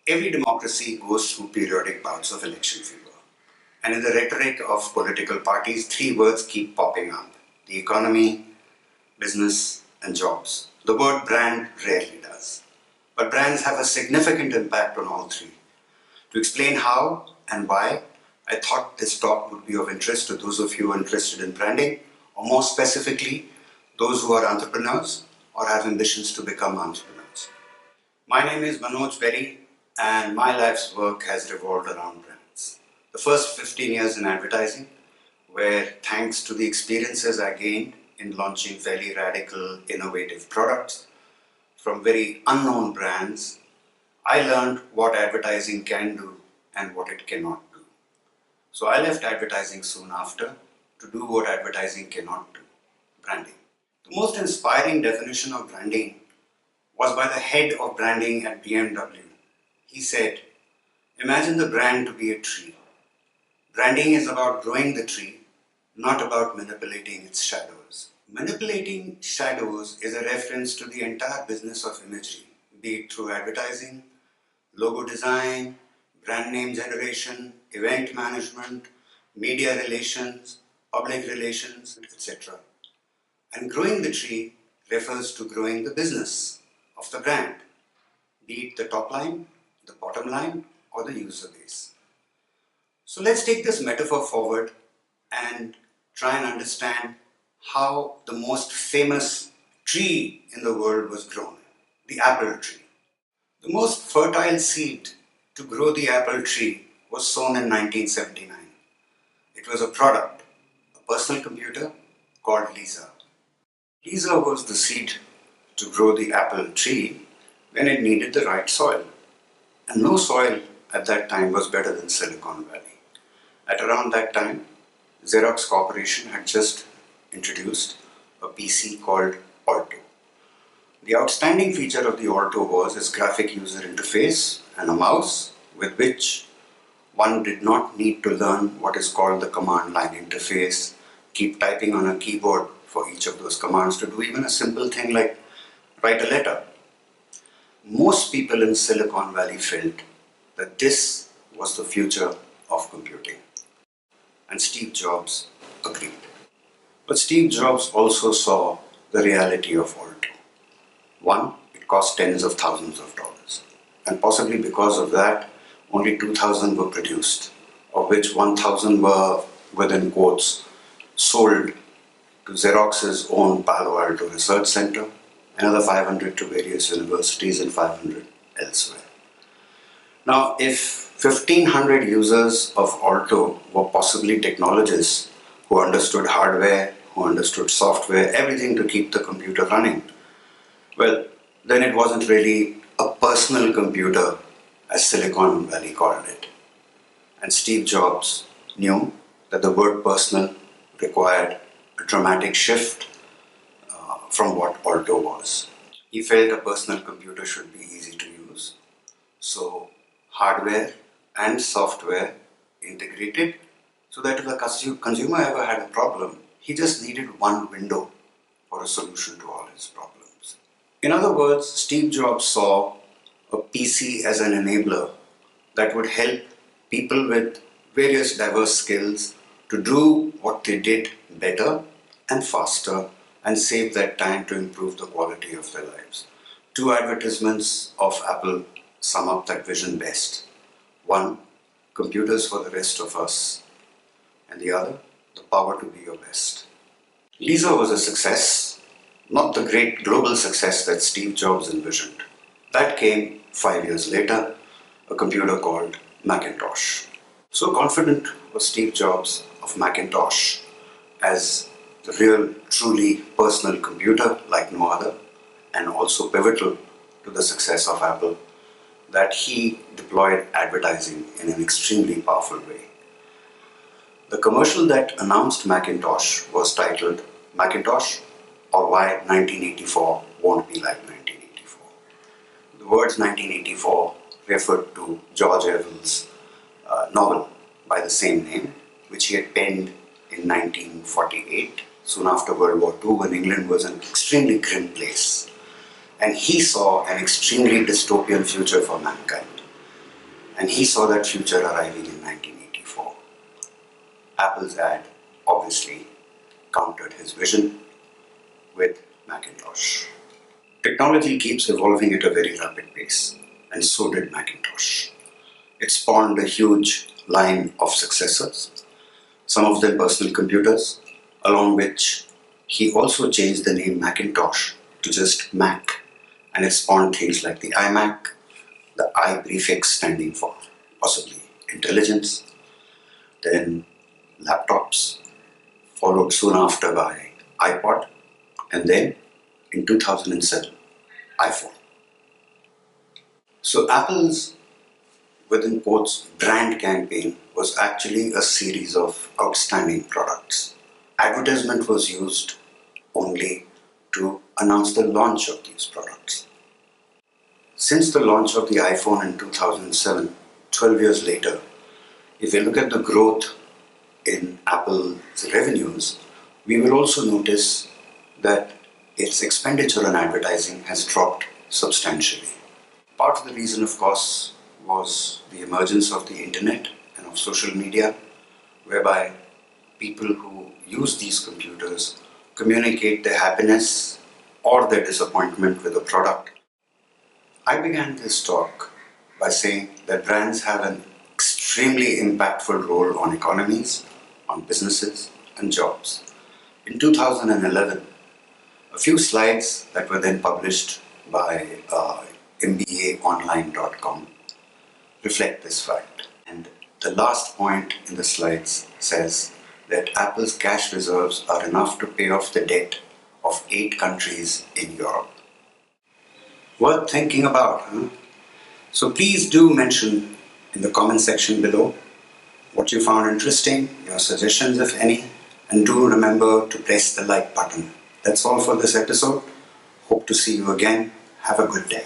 Every democracy goes through periodic bouts of election fever. And in the rhetoric of political parties, three words keep popping up: the economy, business, and jobs. The word brand rarely does. But brands have a significant impact on all three. To explain how and why, I thought this talk would be of interest to those of you interested in branding, or more specifically, those who are entrepreneurs or have ambitions to become entrepreneurs. My name is Manoj Berry, and my life's work has revolved around brands. The first 15 years in advertising, where thanks to the experiences I gained in launching fairly radical, innovative products from very unknown brands, I learned what advertising can do and what it cannot do. So I left advertising soon after to do what advertising cannot do: branding. The most inspiring definition of branding was by the head of branding at BMW. He said, "Imagine the brand to be a tree. Branding is about growing the tree, not about manipulating its shadows." Manipulating shadows is a reference to the entire business of imagery, be it through advertising, logo design, brand name generation, event management, media relations, public relations, etc. And growing the tree refers to growing the business of the brand, be it the top line, the bottom line, or the user base. So let's take this metaphor forward and try and understand how the most famous tree in the world was grown, the apple tree. The most fertile seed to grow the apple tree was sown in 1979. It was a product, a personal computer called Lisa. Lisa was the seed to grow the apple tree when it needed the right soil. And no soil at that time was better than Silicon Valley. At around that time, Xerox Corporation had just introduced a PC called Alto. The outstanding feature of the Alto was its graphic user interface and a mouse with which one did not need to learn what is called the command line interface, keep typing on a keyboard for each of those commands to do even a simple thing like write a letter. Most people in Silicon Valley felt that this was the future of computing. And Steve Jobs agreed. But Steve Jobs also saw the reality of Alto. One, it cost tens of thousands of dollars. And possibly because of that, only 2,000 were produced, of which 1,000 were, within quotes, sold to Xerox's own Palo Alto Research Center, another 500 to various universities, and 500 elsewhere. Now, if 1,500 users of Alto were possibly technologists who understood hardware, who understood software, everything to keep the computer running, well, then it wasn't really a personal computer as Silicon Valley called it. And Steve Jobs knew that the word personal required a dramatic shift from what Alto was. He felt a personal computer should be easy to use. So hardware and software integrated so that if the consumer ever had a problem, he just needed one window for a solution to all his problems. In other words, Steve Jobs saw a PC as an enabler that would help people with various diverse skills to do what they did better and faster and save that time to improve the quality of their lives. Two advertisements of Apple sum up that vision best. One, computers for the rest of us, and the other, the power to be your best. Lisa was a success, not the great global success that Steve Jobs envisioned. That came 5 years later, a computer called Macintosh. So confident was Steve Jobs of Macintosh as the real, truly personal computer like no other, and also pivotal to the success of Apple, that he deployed advertising in an extremely powerful way. The commercial that announced Macintosh was titled Macintosh, or Why 1984 Won't Be Like 1984. The words 1984 referred to George Orwell's novel by the same name, which he had penned in 1948, soon after World War II, when England was an extremely grim place. And he saw an extremely dystopian future for mankind. and he saw that future arriving in 1984. Apple's ad obviously countered his vision with Macintosh. Technology keeps evolving at a very rapid pace, and so did Macintosh. It spawned a huge line of successors, some of them personal computers, along which he also changed the name Macintosh to just Mac, and it spawned things like the iMac, the I prefix standing for possibly intelligence, then laptops, followed soon after by iPod, and then in 2007, iPhone. So Apple's, within quotes, brand campaign was actually a series of outstanding products. Advertisement was used only to announce the launch of these products. Since the launch of the iPhone in 2007, 12 years later, if we look at the growth in Apple's revenues, we will also notice that its expenditure on advertising has dropped substantially. Part of the reason, of course, was the emergence of the internet and of social media, whereby people who use these computers communicate their happiness or their disappointment with a product. I began this talk by saying that brands have an extremely impactful role on economies, on businesses, and jobs. In 2011, a few slides that were then published by mbaonline.com reflect this fact. And the last point in the slides says that Apple's cash reserves are enough to pay off the debt of 8 countries in Europe. Worth thinking about, huh? So please do mention in the comment section below what you found interesting, your suggestions if any, and do remember to press the like button. That's all for this episode. Hope to see you again. Have a good day.